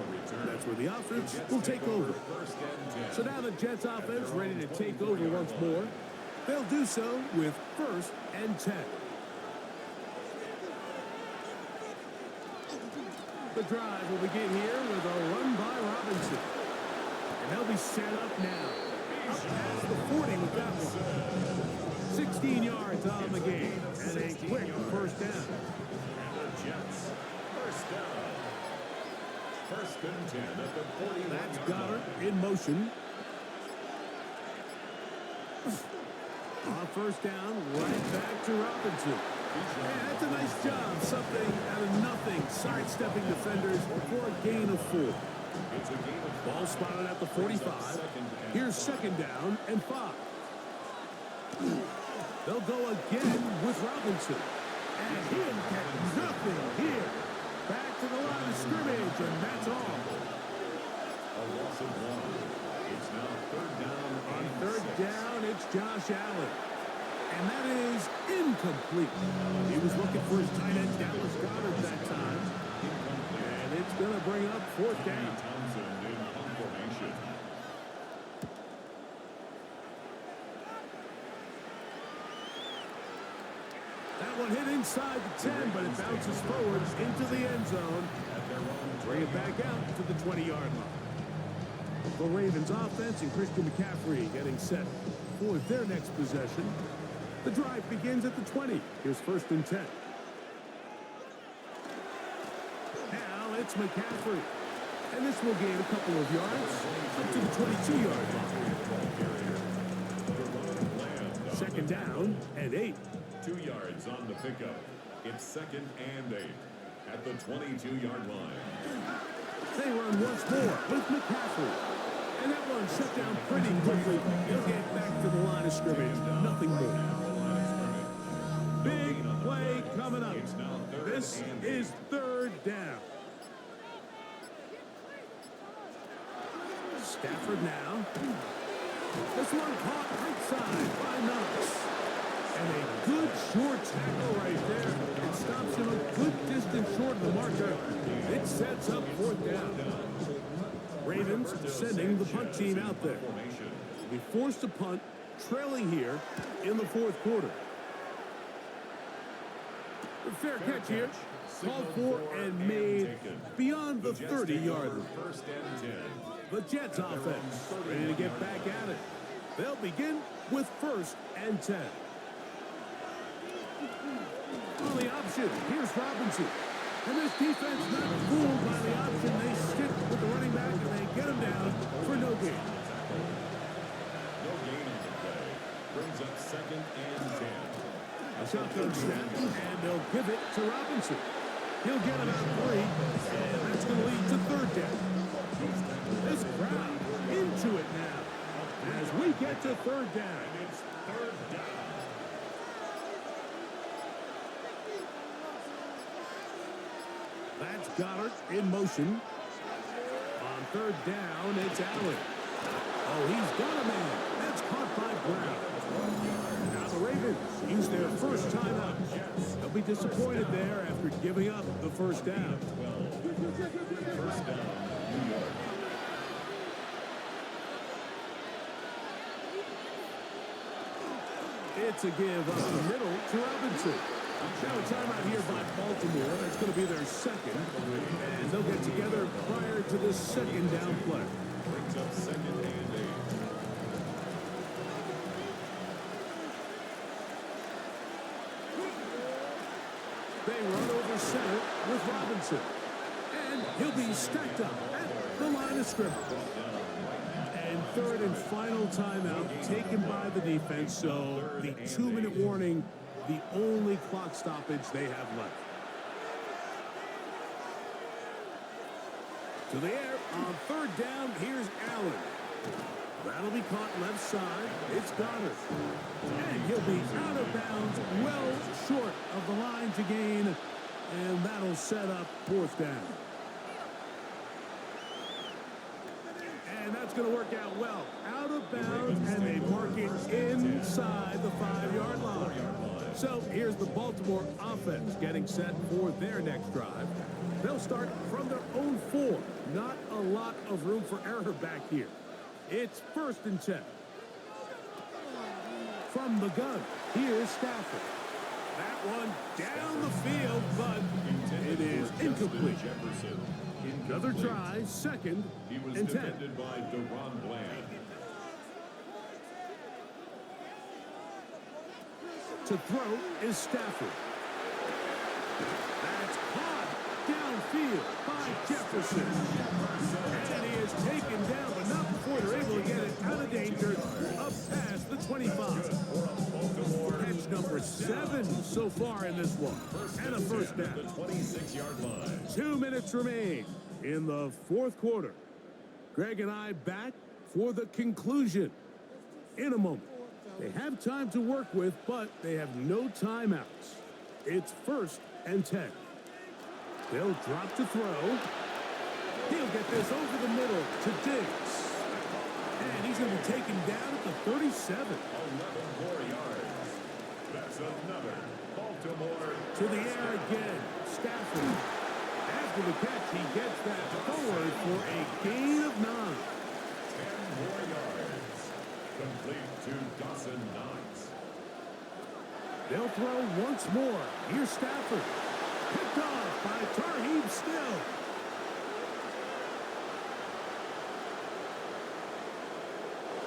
[SPEAKER 1] That's where the offense will take over. So now the Jets offense ready to take over once more. They'll do so with 1st and 10. The drive will begin here with a run by Robinson. And they'll be set up now. Up past the 40 with that one. 16 yards on the game. And a quick first down.
[SPEAKER 3] And the Jets, first down. First and 10 at the 41.
[SPEAKER 1] That's Goddard in motion. On first down, right back to Robinson. Yeah, that's a nice job. Something out of nothing. Sidestepping defenders for a gain of 4.
[SPEAKER 3] It's a game of
[SPEAKER 1] Ball spotted at the 45. Here's second down and 5. They'll go again with Robinson. And he'll get nothing here. Back to the line of scrimmage, and that's all.
[SPEAKER 3] a loss of 1. It's now third down.
[SPEAKER 1] On third down, it's Josh Allen. And that is incomplete. He was looking for his tight end, Dallas Goddard, that time. And it's going to bring up fourth down.
[SPEAKER 3] Townsend in punt formation.
[SPEAKER 1] That one hit inside the 10, but it bounces forward into the end zone. Bring it back out to the 20-yard line. The Ravens offense and Christian McCaffrey getting set for their next possession. The drive begins at the 20. Here's first and 10. Now it's McCaffrey. And this will gain a couple of yards up to the 22-yard line. Second down and 8.
[SPEAKER 3] 2 yards on the pickup. It's second and 8 at the 22-yard line.
[SPEAKER 1] They run once more with McCaffrey. And that one shut down pretty quickly. He'll get back to the line of scrimmage. Nothing more. Big play coming up. This is third down. Stafford now. This one caught outside by Knox. And a good short tackle right there. It stops him a good distance short of the marker. It sets up fourth down. Ravens sending the punt team out there. We forced a punt, trailing here in the fourth quarter. Fair catch here. Called for and made beyond the 30-yard line.
[SPEAKER 3] First and 10.
[SPEAKER 1] The Jets offense ready to get back at it. They'll begin with first and 10. On the option, here's Robinson. And this defense not fooled by the option. They stick with the running back and they get him down for no gain.
[SPEAKER 3] No gain on the play. Brings up second and 10.
[SPEAKER 1] A shotgun snap, and they'll give it to Robinson. He'll get about 3, and that's going to lead to third down. This crowd into it now as we get to third down.
[SPEAKER 3] And it's third down.
[SPEAKER 1] That's Goddard in motion. On third down, it's Allen. Oh, he's got a man. That's caught by Brown. Now the Ravens use their first timeout. They'll be disappointed there after giving up the first down.
[SPEAKER 3] First down, New York.
[SPEAKER 1] It's a give up the middle to Robinson. Now a timeout here by Baltimore. That's going to be their second. And they'll get together prior to this second down play.
[SPEAKER 3] Brings up second and 8.
[SPEAKER 1] They run over center with Robinson. And he'll be stacked up at the line of scrimmage. And third and final timeout taken by the defense. So the 2-minute warning, the only clock stoppage they have left. To the air on third down. Here's Allen. That'll be caught left side. It's Goddard. And he'll be out of bounds, well short of the line to gain. And that'll set up fourth down. And that's going to work out well. Out of bounds, and they mark it inside the 5-yard line. So here's the Baltimore offense getting set for their next drive. They'll start from their own 4. Not a lot of room for error back here. It's first and 10. From the gun, here's Stafford. That one down the field, but it is incomplete. Another try, second
[SPEAKER 3] He was
[SPEAKER 1] and 10.
[SPEAKER 3] defended by Deron Bland.
[SPEAKER 1] To throw is Stafford. That's caught downfield by Jefferson. And he is taken down, but not before they're able to get it out of danger up past the 25. Catch number 7 so far in this one. And a first down.
[SPEAKER 3] The 26-yard line.
[SPEAKER 1] 2 minutes remain in the fourth quarter. Greg and I back for the conclusion in a moment. They have time to work with, but they have no timeouts. It's first and 10. They'll drop to throw. He'll get this over the middle to Diggs. And he's going to be taken down at the 37.
[SPEAKER 3] 11 more yards. That's another Baltimore.
[SPEAKER 1] To the air again. Stafford. After the catch, he gets that forward for a gain of 9.
[SPEAKER 3] 10 more yards. Complete to Dawson Knox.
[SPEAKER 1] They'll throw once more. Here's Stafford. Picked off by Tarheeb Still.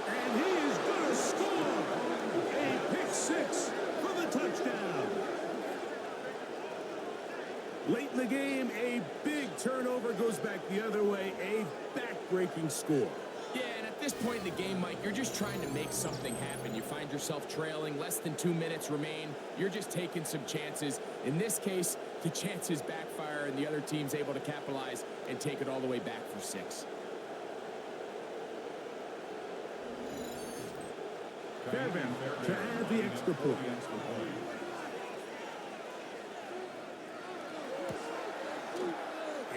[SPEAKER 1] And he is going to score a pick 6 for the touchdown. Late in the game, a big turnover goes back the other way. A back-breaking score.
[SPEAKER 2] Yeah, and at this point in the game, Mike, you're just trying to make something happen. You find yourself trailing, less than 2 minutes remain. You're just taking some chances. In this case, the chances backfire, and the other team's able to capitalize and take it all the way back for 6.
[SPEAKER 1] Fairbairn to add the extra point.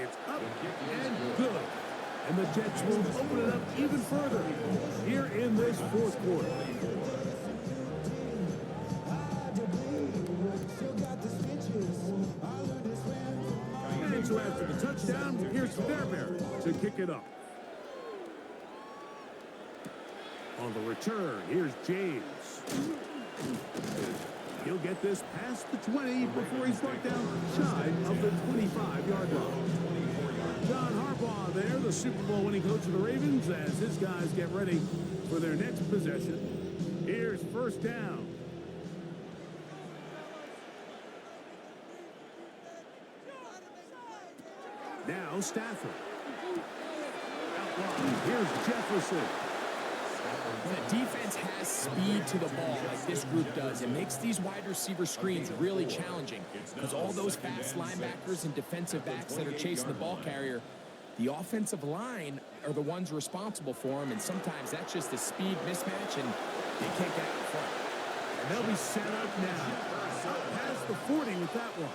[SPEAKER 1] It's up and good. And the Jets will open it up even further here in this fourth quarter. And so after the touchdown, here's Fairbairn to kick it off. On the return, here's James. He'll get this past the 20 before he's brought down shy of the 25-yard line. John Harbaugh there, the Super Bowl winning coach of the Ravens, as his guys get ready for their next possession. Here's first down. Now Stafford. Out wide, here's Jefferson.
[SPEAKER 2] The defense has speed to the ball like this group does. It makes these wide receiver screens really challenging because all those fast linebackers and defensive backs that are chasing the ball carrier, The offensive line are the ones responsible for him, and sometimes that's just a speed mismatch, and they can't get out in front.
[SPEAKER 1] And they'll be set up now. Up past the 40 with that one.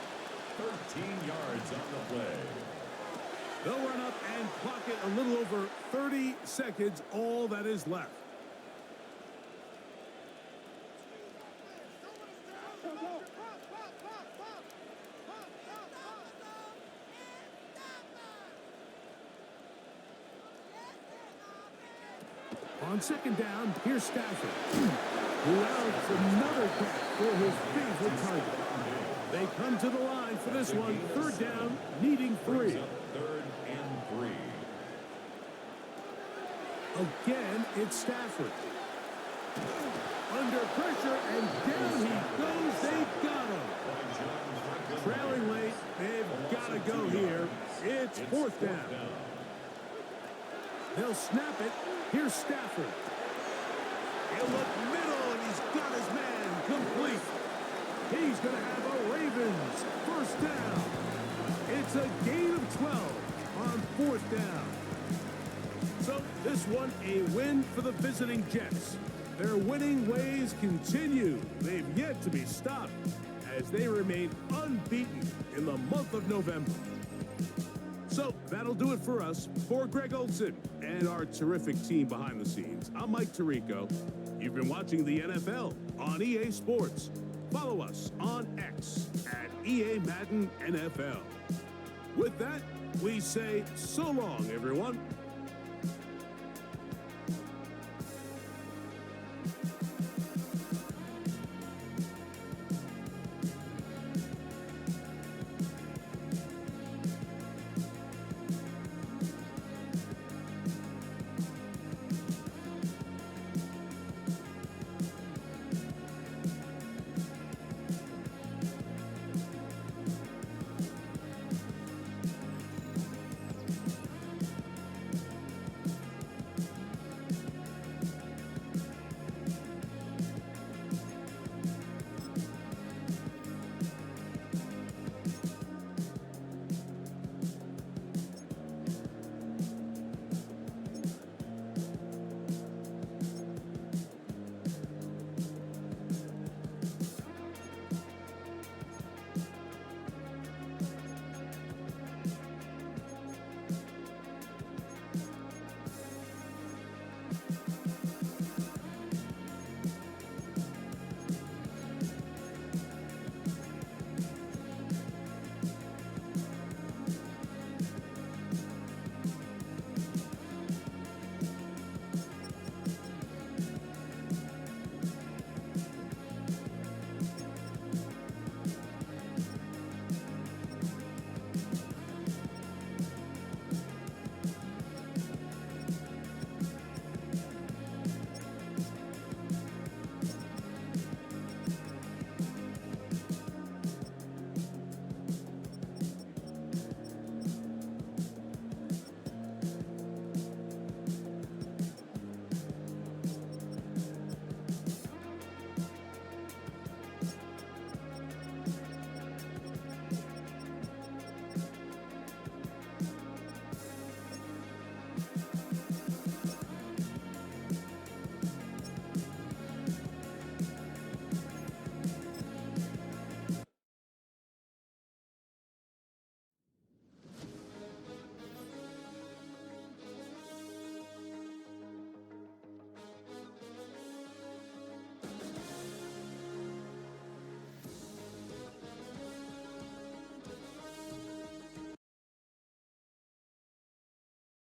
[SPEAKER 3] 13 yards on the play.
[SPEAKER 1] They'll run up and clock it a little over 30 seconds, all that is left. On second down, here's Stafford, who outs another catch for his favorite target. They come to the line for this one. Third down, needing 3.
[SPEAKER 3] Third and 3.
[SPEAKER 1] Again, it's Stafford. Under pressure, and down he goes. They've got him. Trailing late, they've got to go here. It's fourth down. They'll snap it. Here's Stafford. He'll look middle, and he's got his man complete. He's going to have a Ravens first down. It's a gain of 12 on fourth down. So this one a win for the visiting Jets. Their winning ways continue. They've yet to be stopped as they remain unbeaten in the month of November. So that'll do it for us. For Greg Olson and our terrific team behind the scenes, I'm Mike Tirico. You've been watching the NFL on EA Sports. Follow us on X at EA Madden NFL. With that, we say so long, everyone.